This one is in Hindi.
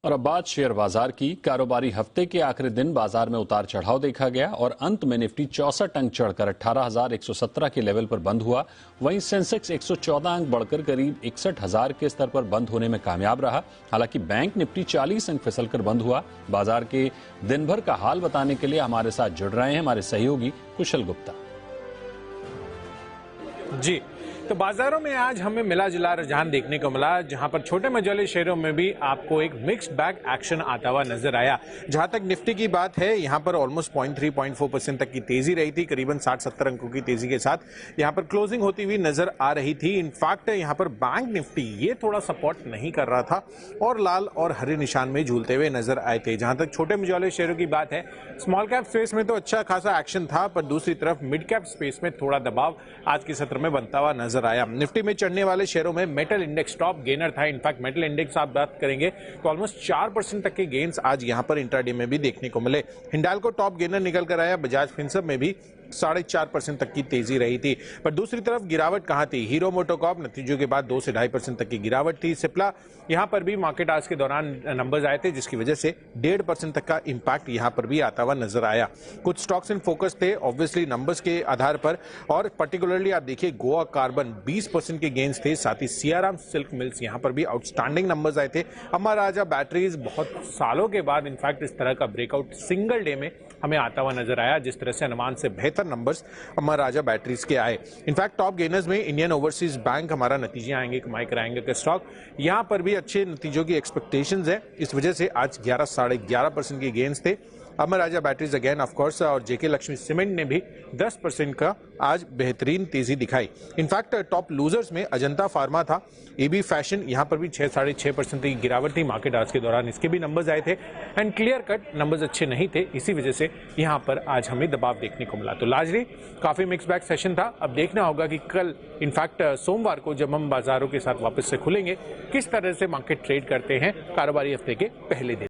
और अब बात शेयर बाजार की। कारोबारी हफ्ते के आखिरी दिन बाजार में उतार चढ़ाव देखा गया और अंत में निफ्टी 64 अंक चढ़कर 18,117 के लेवल पर बंद हुआ। वहीं सेंसेक्स 114 अंक बढ़कर करीब 61,000 के स्तर पर बंद होने में कामयाब रहा। हालांकि बैंक निफ्टी 40 अंक फिसलकर बंद हुआ। बाजार के दिन भर का हाल बताने के लिए हमारे साथ जुड़ रहे हैं हमारे सहयोगी कुशल गुप्ता। जी, तो बाजारों में आज हमें मिला जुला रुझान देखने को मिला, जहां पर छोटे मझोले शेयरों में भी आपको एक मिक्स्ड बैग एक्शन आता हुआ नजर आया। जहां तक निफ्टी की बात है, यहां पर ऑलमोस्ट 0.3-0.4% तक की तेजी रही थी, करीबन 60-70 अंकों की तेजी के साथ यहां पर क्लोजिंग होती हुई नजर आ रही थी। इनफैक्ट यहां पर बैंक निफ्टी ये थोड़ा सपोर्ट नहीं कर रहा था और लाल और हरे निशान में झूलते हुए नजर आए थे। जहां तक छोटे मझोले शेयरों की बात है, स्मॉल कैप स्पेस में तो अच्छा खासा एक्शन था, पर दूसरी तरफ मिड कैप स्पेस में थोड़ा दबाव आज के सत्र में बनता हुआ नजर आया। निफ्टी में चढ़ने वाले शेयरों में मेटल इंडेक्स टॉप गेनर था। इनफैक्ट मेटल इंडेक्स आप बात करेंगे तो ऑलमोस्ट 4% तक के गेन्स आज यहां पर इंट्राडे में भी देखने को मिले। हिंडाल्को टॉप गेनर निकल कर आया। बजाज फिनसर्व में भी 4.5% तक की तेजी रही थी। पर दूसरी तरफ गिरावट कहां थी? हीरो मोटोकॉर्प नतीजों के बाद 2 से 2.5% तक की गिरावट थी। सिप्ला यहां पर भी मार्केट आज के दौरान नंबर्स आए थे, जिसकी वजह से 1.5% तक का इंपैक्ट यहां पर भी आता हुआ नजर आया। कुछ स्टॉक्स इन फोकस थे ऑब्वियसली नंबर्स के आधार पर, और पर्टिकुलरली आप देखिए गोवा कार्बन 20% के गेन्स थे। साथ ही सियाराम सिल्क मिल्स यहां पर भी आउटस्टैंडिंग नंबर्स आए थे। अमर राजा बैटरीज बहुत सालों के बाद इनफैक्ट इस तरह का ब्रेकआउट सिंगल डे में हमें आता हुआ नजर आया, जिस तरह से अनुमान से बेहतर नंबर्स अमर राजा बैटरीज के आए। इनफैक्ट टॉप गेनर्स में इंडियन ओवरसीज बैंक हमारा नतीजे आएंगे, कमाई कराएंगे का स्टॉक, यहां पर भी अच्छे नतीजों की एक्सपेक्टेशंस है। इस वजह से आज 11-11.5% के गेन्स थे। अमर राजा बैटरीज अगेन ऑफ कोर्स और जेके लक्ष्मी सीमेंट ने भी 10% का आज बेहतरीन तेजी दिखाई। इनफैक्ट टॉप लूजर्स में अजंता फार्मा था। एबी फैशन यहां पर भी 6-6.5% की गिरावट थी मार्केट आज के दौरान, इसके भी नंबर्स आए थे एंड क्लियर कट नंबर्स अच्छे नहीं थे, इसी वजह से यहां पर आज हमें दबाव देखने को मिला। तो लार्जली काफी मिक्स बैग सेशन था। अब देखना होगा कि कल इनफैक्ट सोमवार को जब हम बाजारों के साथ वापस से खुलेंगे, किस तरह से मार्केट ट्रेड करते हैं कारोबारी हफ्ते के पहले दिन।